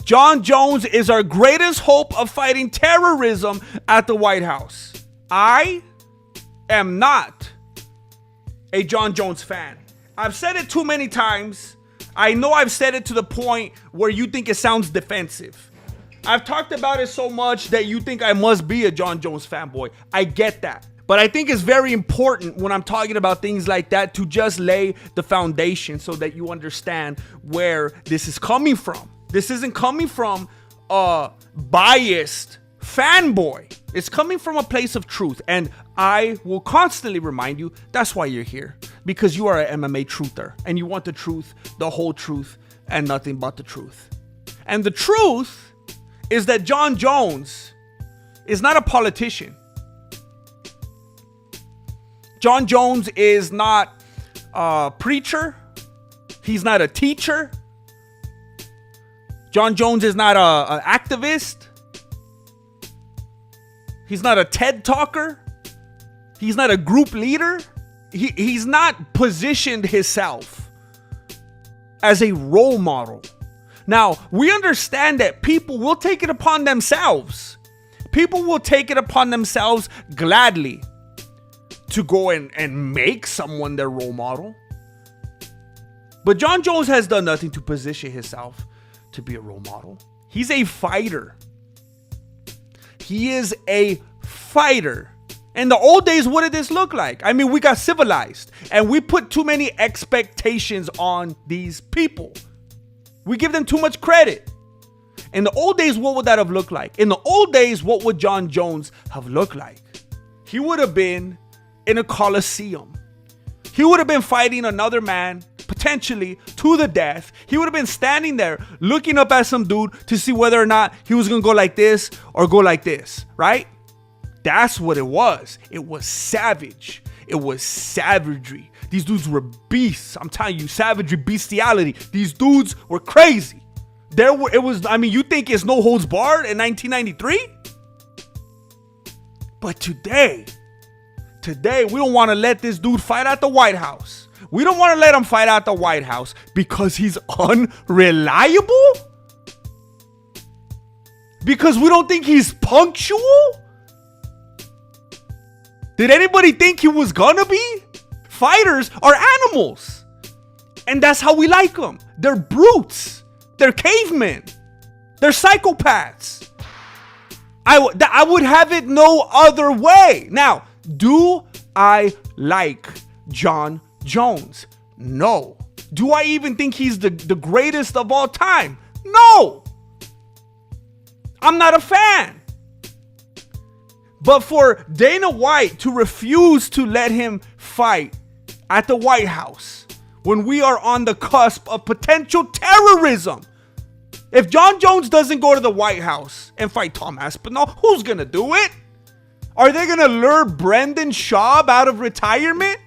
Jon Jones is our greatest hope of fighting terrorism at the White House. I am not a Jon Jones fan. I've said it too many times. I know I've said it to the point where you think it sounds defensive. I've talked about it so much that you think I must be a Jon Jones fanboy. I get that. But I think it's very important when I'm talking about things like that to just lay the foundation so that you understand where this is coming from. This isn't coming from a biased fanboy. It's coming from a place of truth. And I will constantly remind you, that's why you're here. Because you are an MMA truther. And you want the truth, the whole truth, and nothing but the truth. And the truth is that Jon Jones is not a politician. Jon Jones is not a preacher. He's not a teacher. Jon Jones is not an activist. He's not a TED talker. He's not a group leader. He's not positioned himself as a role model. Now, we understand that people will take it upon themselves. People will take it upon themselves gladly to go and make someone their role model. But Jon Jones has done nothing to position himself to be a role model. He's a fighter. He is a fighter. In the old days, what did this look like? I mean, we got civilized and we put too many expectations on these people. We give them too much credit. In the old days, what would that have looked like? In the old days, what would Jon Jones have looked like? He would have been in a coliseum. He would have been fighting another man, potentially to the death. He would have been standing there looking up at some dude to see whether or not he was going to go like this or go like this, right? That's what it was. It was savage. It was savagery. These dudes were beasts. I'm telling you, savagery, bestiality. These dudes were crazy. You think it's no holds barred in 1993? But today, we don't want to let this dude fight at the White House. We don't want to let him fight at the White House because he's unreliable? Because we don't think he's punctual? Did anybody think he was gonna be? Fighters are animals. And that's how we like them. They're brutes. They're cavemen. They're psychopaths. I would have it no other way. Now, do I like Jon Jones? No. Do I even think he's the greatest of all time? No. I'm not a fan. But for Dana White to refuse to let him fight at the White House when we are on the cusp of potential terrorism. If Jon Jones doesn't go to the White House and fight Tom Aspinall, who's going to do it? Are they going to lure Brendan Schaub out of retirement?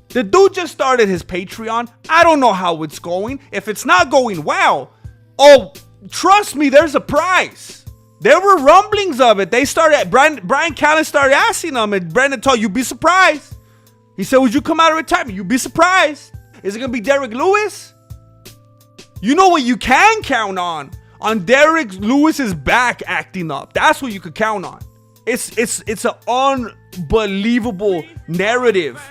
The dude just started his Patreon. I don't know how it's going. If it's not going well, oh, trust me, there's a prize. There were rumblings of it. Brian Callen started asking him, and Brendan told, you'd be surprised. He said, would you come out of retirement? You'd be surprised. Is it going to be Derek Lewis? You know what you can count on Derek Lewis's back acting up. That's what you could count on. It's an unbelievable narrative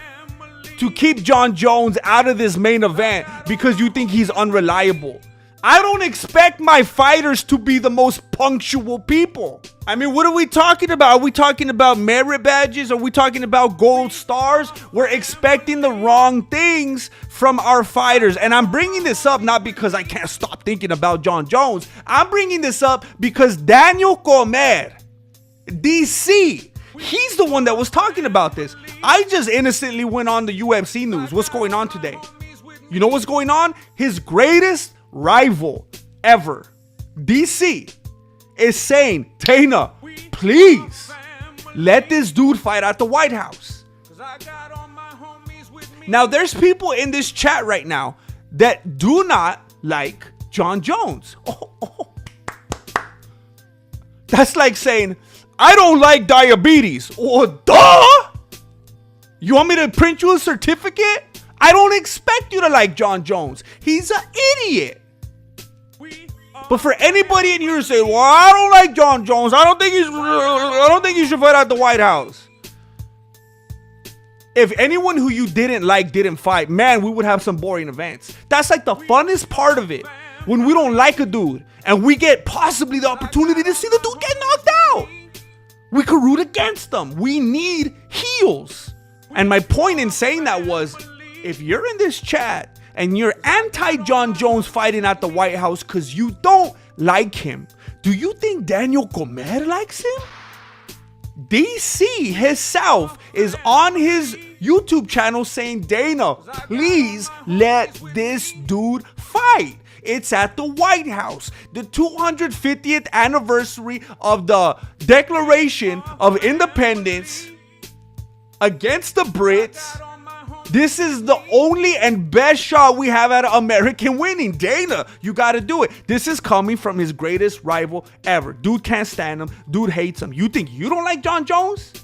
to keep Jon Jones out of this main event because you think he's unreliable. I don't expect my fighters to be the most punctual people. I mean, what are we talking about? Are we talking about merit badges? Are we talking about gold stars? We're expecting the wrong things from our fighters. And I'm bringing this up not because I can't stop thinking about Jon Jones. I'm bringing this up because Daniel Cormier, DC, he's the one that was talking about this. I just innocently went on the UFC news. What's going on today? You know what's going on? His greatest rival ever, DC, is saying, Dana, please let this dude fight at the White House. Now, there's people in this chat right now that do not like Jon Jones. That's like saying, I don't like diabetes. Oh, duh! You want me to print you a certificate? I don't expect you to like Jon Jones. He's an idiot. But for anybody in here to say, well, I don't like Jon Jones. I don't think he should fight at the White House. If anyone who you didn't like didn't fight, man, we would have some boring events. That's like the funnest part of it. When we don't like a dude and we get possibly the opportunity to see the dude get knocked out. We could root against them. We need heels. And my point in saying that was, if you're in this chat and you're anti-Jon Jones fighting at the White House because you don't like him, do you think Daniel Cormier likes him? DC himself is on his YouTube channel saying, Dana, please let this dude fight. It's at the White House, the 250th anniversary of the Declaration of Independence against the Brits. This is the only and best shot we have at American winning. Dana, you got to do it. This is coming from his greatest rival ever. Dude can't stand him. Dude hates him. You think you don't like Jon Jones?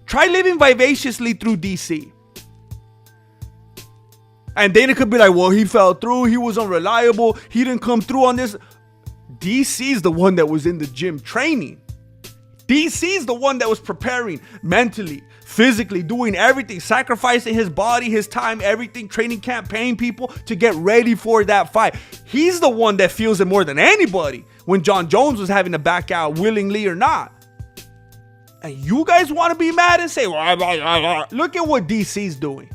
Try living vivaciously through DC. And Dana could be like, well, he fell through. He was unreliable. He didn't come through on this. DC's the one that was in the gym training. DC's the one that was preparing mentally, physically, doing everything, sacrificing his body, his time, everything, training camp, paying people to get ready for that fight. He's the one that feels it more than anybody when Jon Jones was having to back out willingly or not. And you guys want to be mad and say, look at what DC's doing.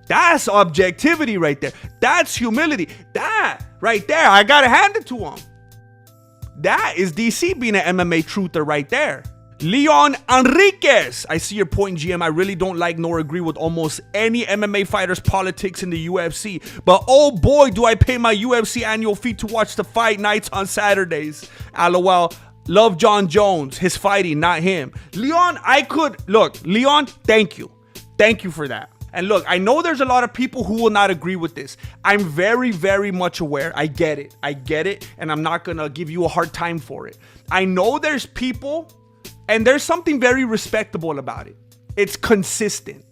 That's objectivity right there. That's humility. That right there, I got to hand it to him. That is DC being an MMA truther right there. Leon Enriquez. I see your point, GM. I really don't like nor agree with almost any MMA fighter's politics in the UFC. But oh boy, do I pay my UFC annual fee to watch the fight nights on Saturdays. LOL. Love Jon Jones. His fighting, not him. Leon, Leon, thank you. Thank you for that. And look, I know there's a lot of people who will not agree with this. I'm very, very much aware. I get it. And I'm not going to give you a hard time for it. I know there's people, and there's something very respectable about it. It's consistent.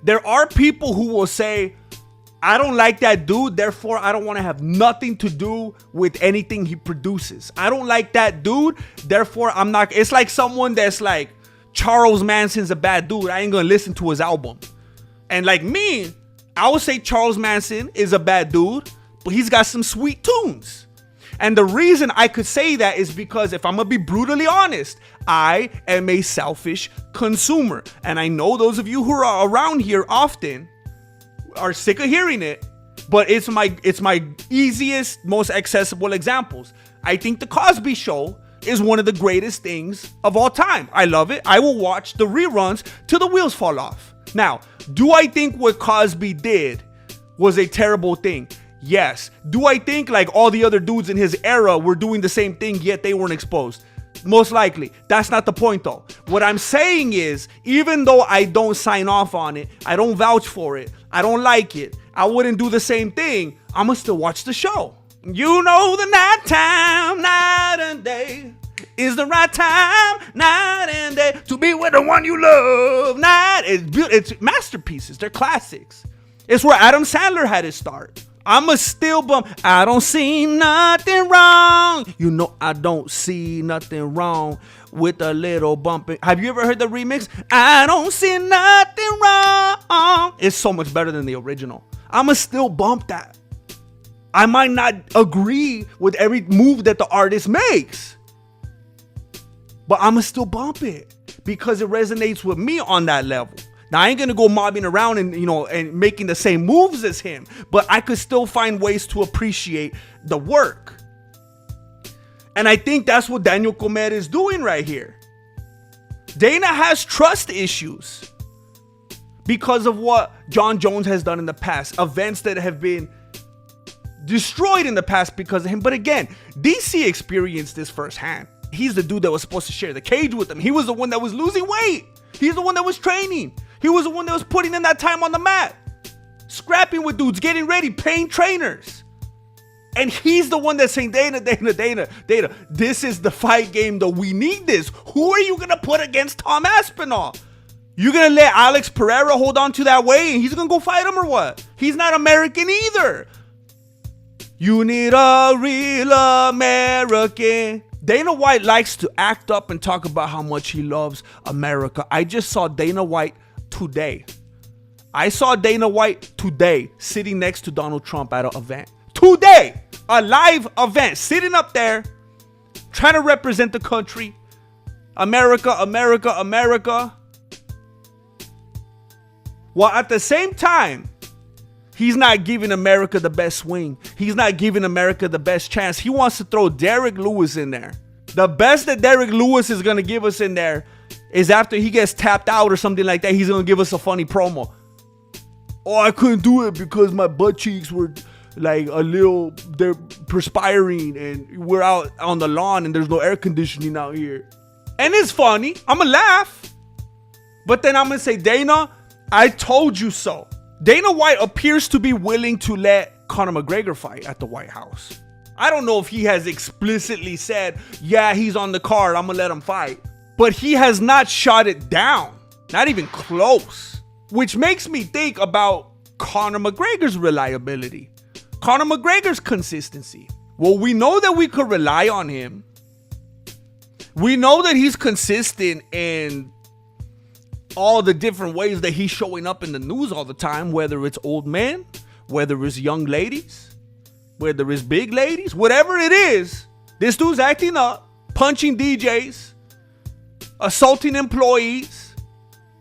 There are people who will say, I don't like that dude, therefore I don't want to have nothing to do with anything he produces. I don't like that dude, therefore I'm not. It's like someone that's like, Charles Manson's a bad dude, I ain't gonna listen to his album. And like me, I would say Charles Manson is a bad dude, but he's got some sweet tunes. And the reason I could say that is because if I'm gonna be brutally honest, I am a selfish consumer. And I know those of you who are around here often are sick of hearing it, but it's my easiest, most accessible examples. I think The Cosby Show is one of the greatest things of all time. I love it. I will watch the reruns till the wheels fall off. Now, do I think what Cosby did was a terrible thing? Yes. Do I think like all the other dudes in his era were doing the same thing yet they weren't exposed? Most likely. That's not the point though. What I'm saying is, even though I don't sign off on it, I don't vouch for it, I don't like it, I wouldn't do the same thing, I'm gonna still watch the show. You know the nighttime, night and day is the right time, night and day, to be with the one you love. It's masterpieces. They're classics. It's where Adam Sandler had his start. I'ma still bump. I don't see nothing wrong. You know I don't see nothing wrong with a little bumping. Have you ever heard the remix? I don't see nothing wrong. It's so much better than the original. I'ma still bump that. I might not agree with every move that the artist makes, but I'ma still bump it because it resonates with me on that level. Now, I ain't gonna go mobbing around and making the same moves as him, but I could still find ways to appreciate the work. And I think that's what Daniel Cormier is doing right here. Dana has trust issues because of what Jon Jones has done in the past, events that have been destroyed in the past because of him. But again, DC experienced this firsthand. He's the dude that was supposed to share the cage with him. He was the one that was losing weight. He's the one that was training. He was the one that was putting in that time on the mat, scrapping with dudes, getting ready, paying trainers. And he's the one that's saying, Dana, this is the fight game though. We need this. Who are you going to put against Tom Aspinall? You going to let Alex Pereira hold on to that weight and he's going to go fight him or what? He's not American either. You need a real American. Dana White likes to act up and talk about how much he loves America. I just saw Dana White today. I saw Dana White today sitting next to Donald Trump at an event. Today, a live event, sitting up there, trying to represent the country. America, America, America. While at the same time, he's not giving America the best swing. He's not giving America the best chance. He wants to throw Derek Lewis in there. The best that Derek Lewis is going to give us in there is after he gets tapped out or something like that, he's going to give us a funny promo. Oh, I couldn't do it because my butt cheeks were like they're perspiring and we're out on the lawn and there's no air conditioning out here. And it's funny. I'm going to laugh. But then I'm going to say, Dana, I told you so. Dana White appears to be willing to let Conor McGregor fight at the White House. I don't know if he has explicitly said, yeah, he's on the card, I'm going to let him fight. But he has not shot it down. Not even close. Which makes me think about Conor McGregor's reliability. Conor McGregor's consistency. Well, we know that we could rely on him. We know that he's consistent in all the different ways that he's showing up in the news all the time, whether it's old men, whether it's young ladies, whether it's big ladies, whatever it is, this dude's acting up, punching DJs, assaulting employees,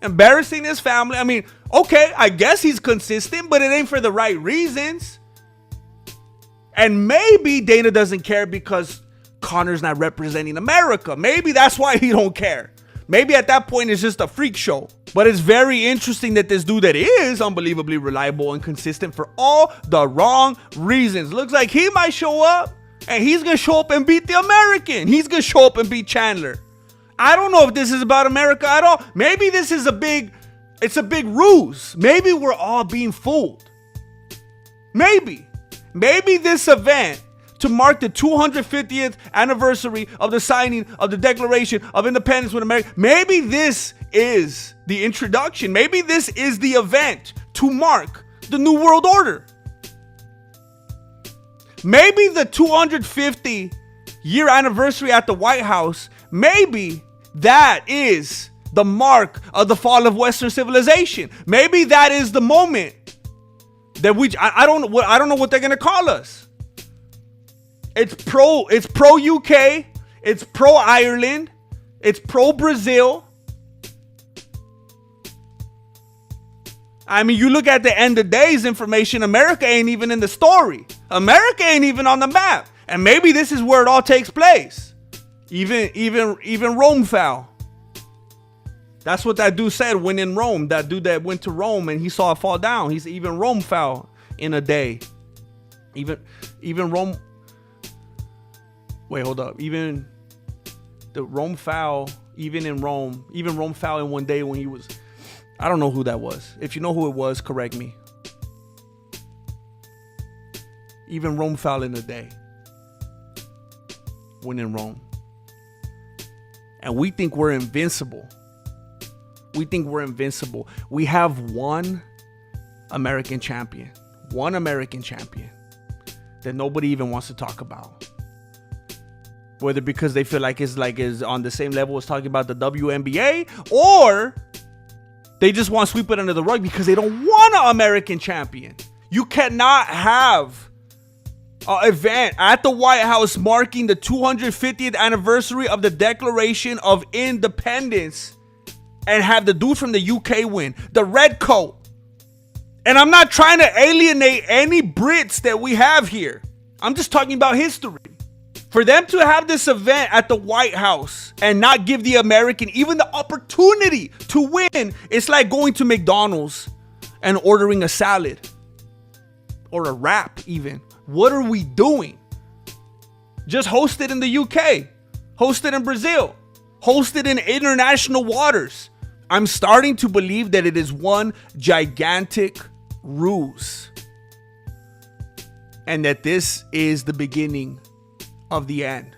embarrassing his family. I mean, okay, I guess he's consistent, but it ain't for the right reasons. And maybe Dana doesn't care because Conor's not representing America. Maybe that's why he don't care. Maybe at that point it's just a freak show. But it's very interesting that this dude that is unbelievably reliable and consistent for all the wrong reasons. Looks like he might show up and he's going to show up and beat the American. He's going to show up and beat Chandler. I don't know if this is about America at all. Maybe this is a big ruse. Maybe we're all being fooled. Maybe this event to mark the 250th anniversary of the signing of the Declaration of Independence with America. Maybe this is the introduction. Maybe this is the event to mark the New World Order. Maybe the 250 year anniversary at the White House, maybe that is the mark of the fall of Western civilization. Maybe that is the moment that I don't know what they're going to call us. It's pro UK, it's pro Ireland, it's pro Brazil. I mean, you look at the end of days information, America ain't even in the story. America ain't even on the map. And maybe this is where it all takes place. Even Rome fell. That's what that dude said when in Rome. That dude that went to Rome and he saw it fall down. He's even Rome fell in a day. Even Rome. Wait, hold up. Even Rome fell in one day when he was. I don't know who that was. If you know who it was, correct me. Even Rome fell in a day when in Rome. And we think we're invincible. We have one American champion that nobody even wants to talk about. Whether because they feel like it's on the same level as talking about the WNBA, or they just want to sweep it under the rug because they don't want an American champion. You cannot have an event at the White House marking the 250th anniversary of the Declaration of Independence and have the dude from the UK win, the red coat. And I'm not trying to alienate any Brits that we have here. I'm just talking about history. For them to have this event at the White House and not give the American even the opportunity to win, it's like going to McDonald's and ordering a salad or a wrap even. What are we doing? Just host it in the UK, host it in Brazil, host it in international waters. I'm starting to believe that it is one gigantic ruse and that this is the beginning of the end.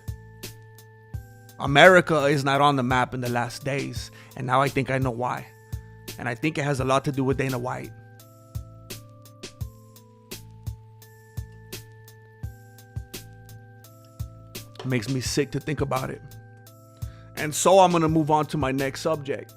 America is not on the map in the last days, and now I think I know why. And I think it has a lot to do with Dana White. Makes me sick to think about it. And so I'm gonna move on to my next subject.